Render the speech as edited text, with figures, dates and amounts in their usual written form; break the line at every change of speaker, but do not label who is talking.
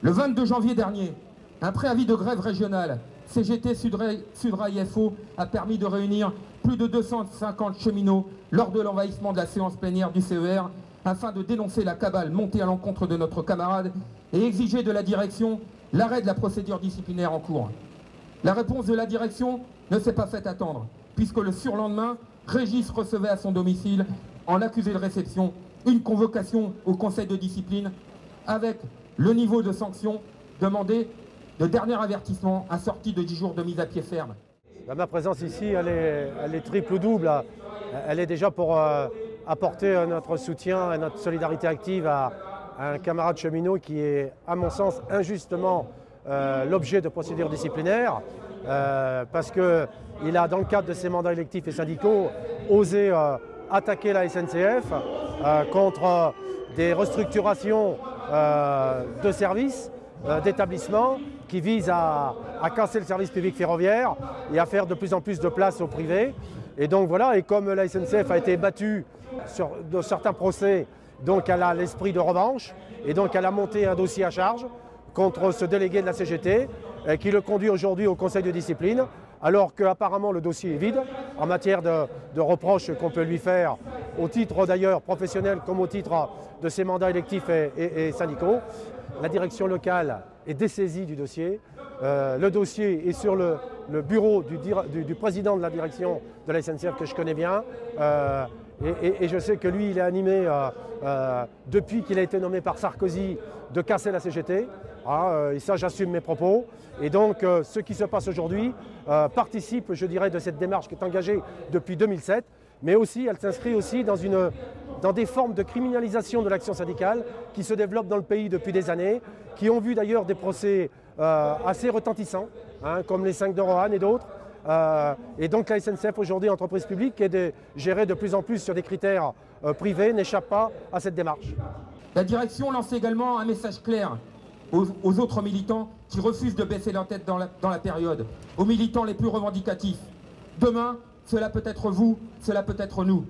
Le 22 janvier dernier, un préavis de grève régionale CGT Sudrail FO a permis de réunir plus de 250 cheminots lors de l'envahissement de la séance plénière du CER afin de dénoncer la cabale montée à l'encontre de notre camarade et exiger de la direction l'arrêt de la procédure disciplinaire en cours. La réponse de la direction ne s'est pas fait attendre, puisque le surlendemain, Régis recevait à son domicile, en accusé de réception, une convocation au conseil de discipline avec le niveau de sanction demandé de dernier avertissement assorti de 10 jours de mise à pied ferme.
Ma présence ici, elle est triple ou double. Elle est déjà pour apporter notre soutien et notre solidarité active à un camarade cheminot qui est, à mon sens, injustement l'objet de procédures disciplinaires, parce qu'il a, dans le cadre de ses mandats électifs et syndicaux, osé attaquer la SNCF contre des restructurations de services, d'établissements qui visent à casser le service public ferroviaire et à faire de plus en plus de place au privé. Et donc voilà, et comme la SNCF a été battue de certains procès, donc elle a l'esprit de revanche, et donc elle a monté un dossier à charge contre ce délégué de la CGT qui le conduit aujourd'hui au conseil de discipline, alors qu'apparemment le dossier est vide en matière de reproches qu'on peut lui faire, au titre d'ailleurs professionnel comme au titre de ses mandats électifs et syndicaux. La direction locale est dessaisie du dossier. Le dossier est sur le bureau du président de la direction de la SNCF que je connais bien. Et je sais que lui, il est animé, depuis qu'il a été nommé par Sarkozy, de casser la CGT. Et ça, j'assume mes propos. Et donc, ce qui se passe aujourd'hui participe, je dirais, de cette démarche qui est engagée depuis 2007. Mais aussi, elle s'inscrit aussi dans des formes de criminalisation de l'action syndicale qui se développent dans le pays depuis des années, qui ont vu d'ailleurs des procès assez retentissants, comme les 5 de Roanne et d'autres. Et donc la SNCF aujourd'hui, entreprise publique, est gérée de plus en plus sur des critères privés, n'échappe pas à cette démarche.
La direction lance également un message clair aux autres militants qui refusent de baisser leur tête dans la période, aux militants les plus revendicatifs. Demain, cela peut être vous, cela peut être nous.